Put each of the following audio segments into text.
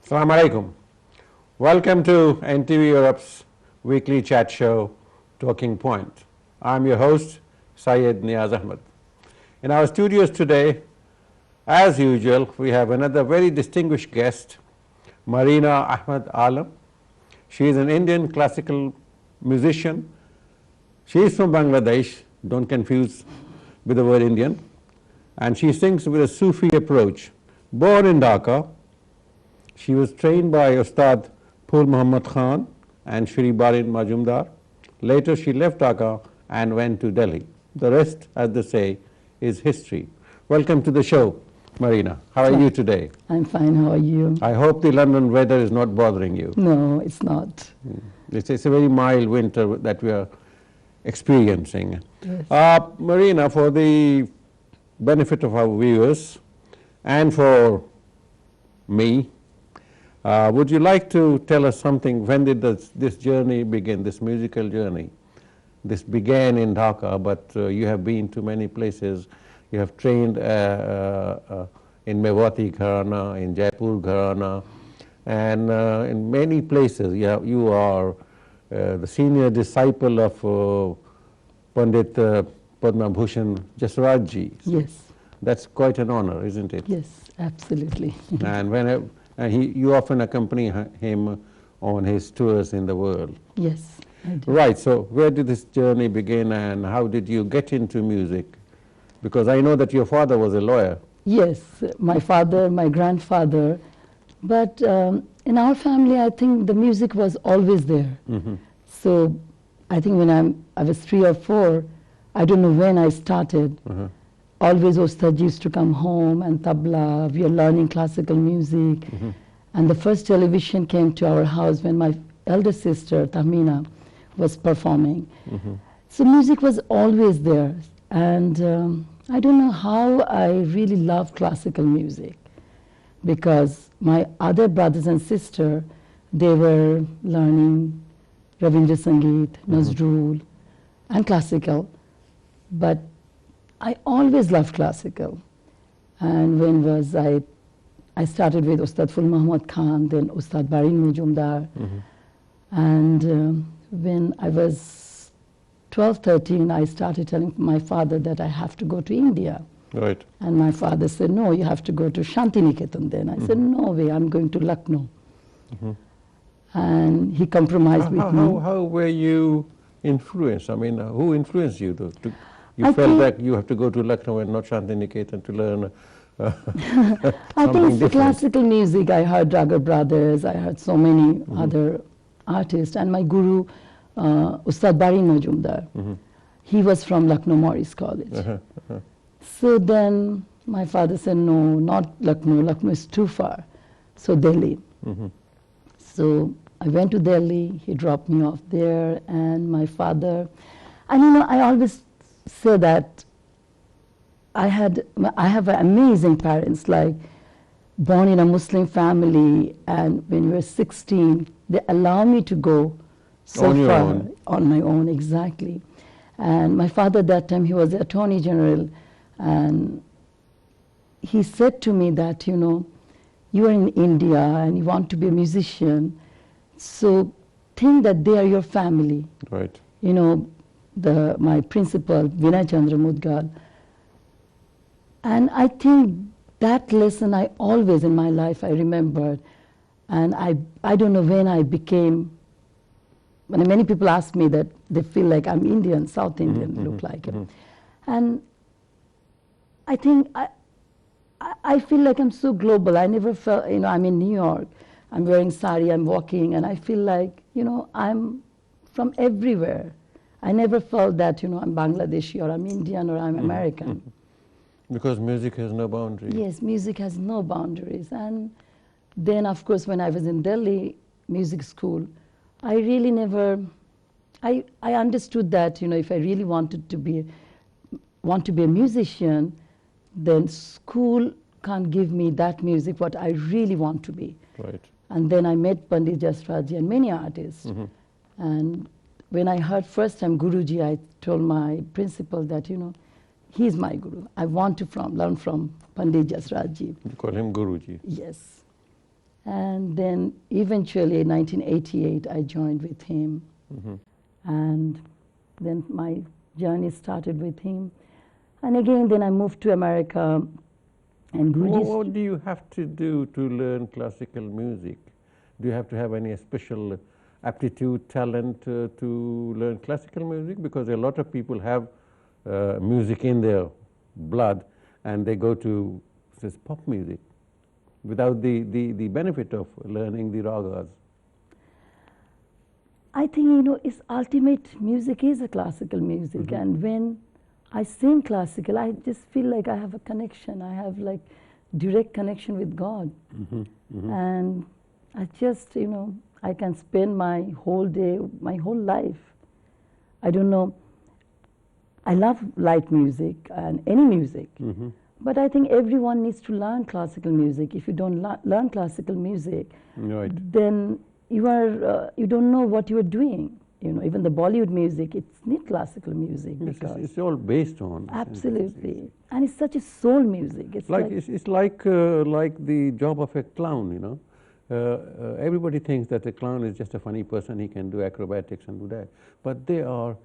Assalamu alaikum. Welcome to NTV Europe's weekly chat show, Talking Point. I'm your host, Syed Neaz Ahmed. In our studios today, as usual, we have another very distinguished guest, Marina Ahmad Alam. She is an Indian classical musician. She is from Bangladesh, don't confuse with the word Indian, and she sings with a Sufi approach. Born in Dhaka, she was trained by Ustad Phul Muhammad Khan and Shri Barin Majumdar. Later she left Dhaka and went to Delhi. The rest, as they say, is history. Welcome to the show, Marina. How are you today? I'm fine, how are you? I hope the London weather is not bothering you. No, it's not. It's a very mild winter that we are experiencing. Yes. Marina, for the benefit of our viewers and for me, would you like to tell us something? When did this journey begin, this musical journey? This began in Dhaka, but you have been to many places. You have trained in Mewati Gharana, in Jaipur Gharana, and in many places. You are the senior disciple of Pandit Padma Bhushan Jasraj ji. Yes. That's quite an honor, isn't it? Yes, absolutely. And you often accompany him on his tours in the world. Yes, I do. Right, so where did this journey begin and how did you get into music? Because I know that your father was a lawyer. Yes, my father, my grandfather, but in our family I think the music was always there. So I think when I was 3 or 4, I don't know when I started, always Ustad used to come home and tabla, we are learning classical music. And the first television came to our house when my elder sister, Tahmina, was performing. So music was always there. And I don't know how I really love classical music, because my other brothers and sisters, they were learning Ravindra Sangeet, Nazrul, and classical. But I always loved classical. And when was I started with Ustad Phul Muhammad Khan, then Ustad Barin Majumdar. And when I was 12, 13, I started telling my father that I have to go to India. Right. And my father said, no, you have to go to Shantiniketan then. I said, no way, I'm going to Lucknow. And he compromised with me. How were you influenced? I mean, who influenced you? You I felt think- that you have to go to Lucknow and not Shantiniketan to learn I something think for different. classical music, I heard Ragar Brothers, I heard so many other artists. And my guru, Ustad Barin Majumdar, he was from Lucknow Morris College. So then my father said, no, not Lucknow, Lucknow is too far. So Delhi. So I went to Delhi, he dropped me off there, and my father, and you know, I always say that I have amazing parents, like born in a Muslim family, and when we were 16, they allow me to go so On your far own. on my own, exactly. And my father at that time, he was the Attorney General, and he said to me that, you know, you are in India and you want to be a musician, so think that they are your family. Right. You know, my principal, Vinay Chandra Mudgal. And I think that lesson I always in my life I remembered. And I don't know when I became, when many people ask me that they feel like I'm Indian, South Indian, look like it. And I think I feel like I'm so global. I never felt, you know, I'm in New York, I'm wearing sari, I'm walking, and I feel like, you know, I'm from everywhere. I never felt that, you know, I'm Bangladeshi or I'm Indian or I'm American. Because music has no boundaries. Yes, music has no boundaries. And then, of course, when I was in Delhi music school, I really never, I understood that, you know, if I really want to be a musician, then school can't give me that music, what I really want to be. Right. And then I met Pandit Jasraj and many artists. And when I heard first time Guruji, I told my principal that, you know, he's my guru. I want to learn from Pandit Jasraj ji. You call him Guruji. Yes. And then eventually in 1988, I joined with him. And then my journey started with him. And again, then I moved to America. And What do you have to do to learn classical music? Do you have to have any special aptitude, talent to learn classical music? Because a lot of people have music in their blood and they go to this pop music without the benefit of learning the ragas. I think, it's ultimate music is a classical music. And when I sing classical, I just feel like I have a connection. I have like direct connection with God. And I just, I can spend my whole day, my whole life. I don't know. I love light music and any music. But I think everyone needs to learn classical music. If you don't learn classical music, then you don't know what you are doing. Even the Bollywood music, it's not classical music. It's all based on. Absolutely. And it's such a soul music. It's like the job of a clown, everybody thinks that a clown is just a funny person, he can do acrobatics and do that. But they are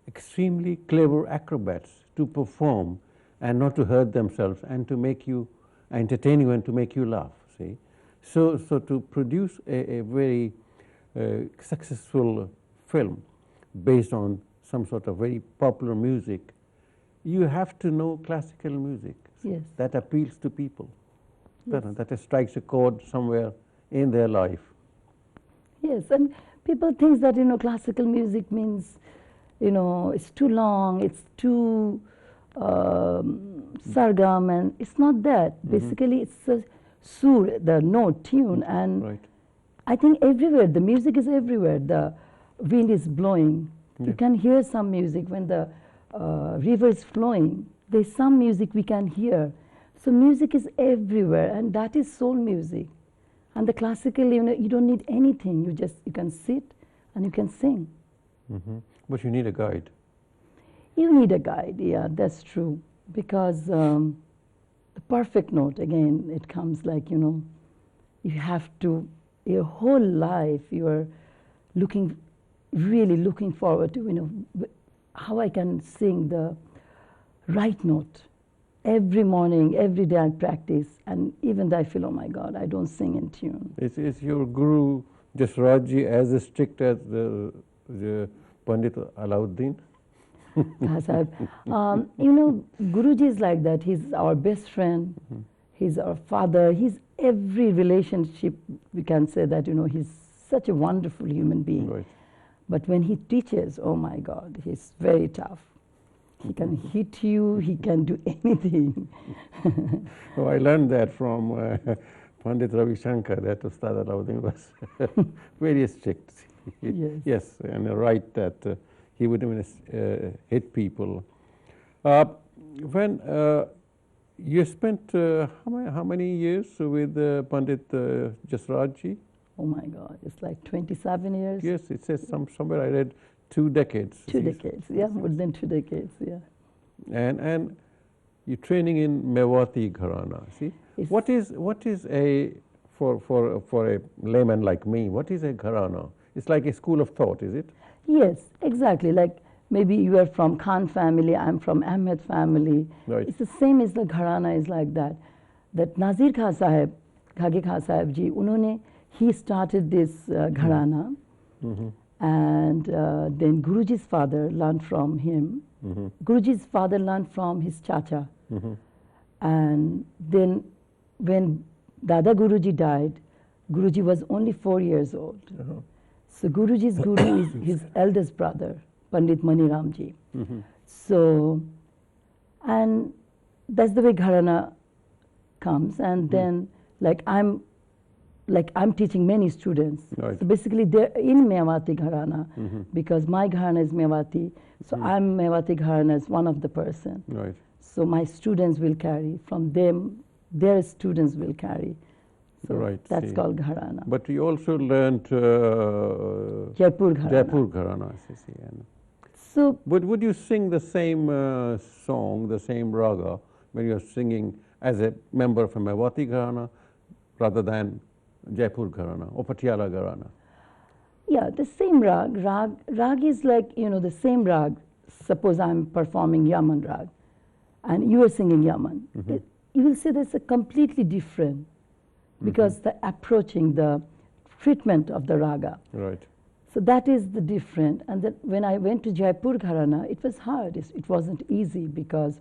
extremely clever acrobats to perform and not to hurt themselves and to make you, entertain you and to make you laugh, see. So to produce a very successful film based on some sort of very popular music, you have to know classical music. Yes. That appeals to people, Yes. that strikes a chord somewhere in their life. Yes, and people think that, classical music means, it's too long, it's too sargam, and it's not that. Basically, it's a sur, the note, tune, and I think everywhere, the music is everywhere. The wind is blowing. You can hear some music when the river is flowing. There's some music we can hear. So music is everywhere, and that is soul music. And the classical, you don't need anything. You can sit and you can sing. But you need a guide. You need a guide, yeah, that's true. Because the perfect note, again, it comes like, you have to, your whole life, you are really looking forward to, how I can sing the right note. Every morning, every day I practice, and even though I feel, oh my God, I don't sing in tune. Is your guru Jasrajji as strict as the Pandit Alauddin? Guruji is like that. He's our best friend. He's our father. He's every relationship. We can say that, he's such a wonderful human being. But when he teaches, oh my God, he's very tough. He can hit you. He can do anything. Oh, I learned that from Pandit Ravi Shankar, that Ustad Alauddin was very strict. Yes, and right that he would even hit people. When you spent how many years with Pandit Jasrajji? Oh my God, it's like 27 years. Yes, it says somewhere I read 2 decades. 2 decades, yeah, more than 2 decades, yeah. And you're training in Mewati Gharana. See, what is a for a layman like me? What is a Gharana? It's like a school of thought, is it? Yes, exactly. Like maybe you are from Khan family, I'm from Ahmed family. It's the same as the Gharana is like that. That Nazir Khan Sahib, Khage Khan Sahib ji, he started this Gharana. And then Guruji's father learned from him. Guruji's father learned from his chacha. And then when Dada Guruji died, Guruji was only 4 years old. So Guruji's guru is his eldest brother, Pandit Mani Ramji. So, and that's the way Gharana comes. And then I'm teaching many students. So basically they're in Mewati Gharana because my Gharana is Mewati. So I'm Mewati Gharana as one of the person. So my students will carry from them, their students will carry. So that's called Gharana. But you also learned Jaipur Gharana. Jaipur Gharana. So, but would you sing the same song, the same raga, when you're singing as a member of a Mewati Gharana rather than Jaipur Gharana or Patiala Gharana? Yeah, the same rag. Rag is like, the same rag. Suppose I'm performing Yaman rag and you are singing Yaman. You will see that's a completely different because the approaching, the treatment of the raga. Right. So that is the different. And then when I went to Jaipur Gharana, it was hard. It wasn't easy because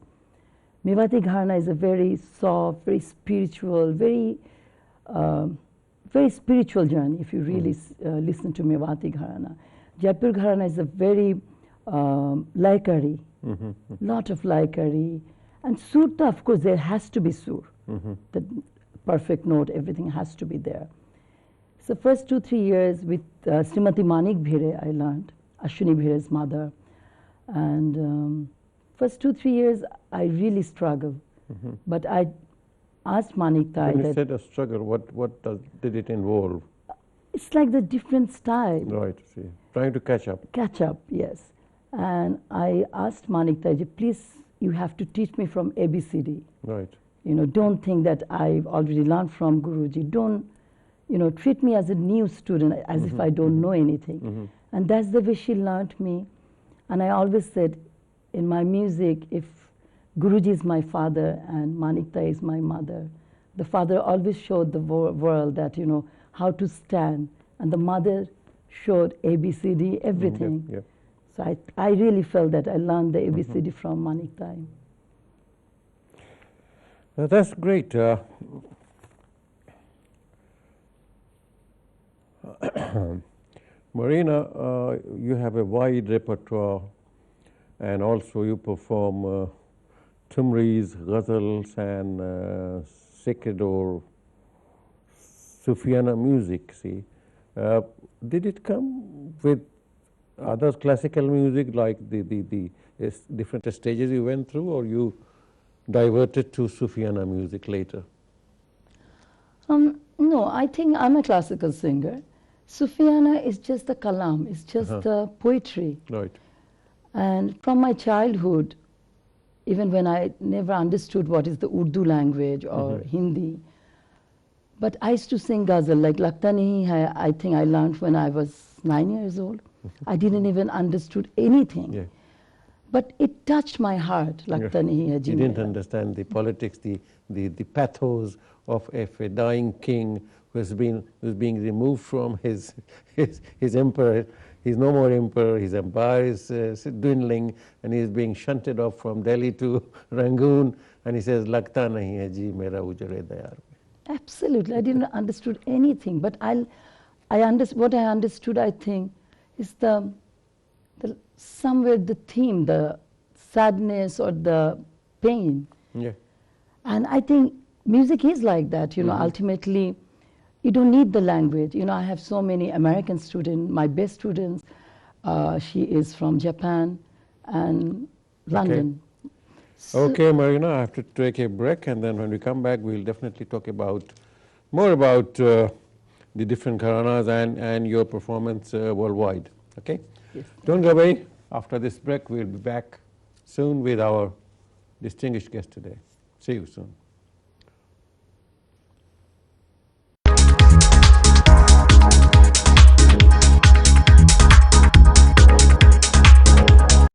Mewati Gharana is a very soft, very spiritual, very spiritual journey if you really listen to Mewati Gharana. Jaipur Gharana is a very laikari, lot of laikari. And surta, of course, there has to be sur. The perfect note, everything has to be there. So first 2-3 years with Srimati Manik Bhire, I learned, Ashwini Bhire's mother. And first 2-3 years, I really struggled. But I asked Manik Tai When you that... said a struggle, what did it involve? It's like the different style. Right, see. Trying to catch up. Catch up, yes. And I asked Manik Tai, please, you have to teach me from ABCD. Right. Don't think that I've already learned from Guruji. Don't, treat me as a new student, as if I don't know anything. And that's the way she learned me. And I always said, in my music, if Guruji is my father and Manik Tai is my mother, the father always showed the world that, how to stand. And the mother showed ABCD, everything. Yep. So I really felt that I learned the ABCD from Manik Tai. That's great. Marina, you have a wide repertoire and also you perform Tumris, ghazals and sacred or Sufiana music, see. Did it come with other classical music like the different stages you went through, or you diverted to Sufiana music later? No, I think I'm a classical singer. Sufiana is just the kalam, it's just the poetry. Right. And from my childhood, even when I never understood what is the Urdu language or Hindi, but I used to sing ghazal, like Lagta Nahi Hai, I think I learned when I was 9 years old. I didn't even understood anything. Yeah. But it touched my heart, Lagta Nahi Hai Ji You didn't Mera. understand the politics, the pathos of a dying king who's being removed from his emperor. He's no more emperor, his empire is dwindling, and he's being shunted off from Delhi to Rangoon, and he says, Lagta nahi hai ji mera ujre dayar. Absolutely, I didn't understood anything. But what I understood, I think, is somewhere the theme, the sadness or the pain. Yeah. And I think music is like that, ultimately. You don't need the language. I have so many American students, my best students, she is from Japan and London. So Okay, Marina, I have to take a break, and then when we come back, we'll definitely talk more about the different gharanas and your performance worldwide. Okay? Yes. Don't go away. After this break, we'll be back soon with our distinguished guest today. See you soon.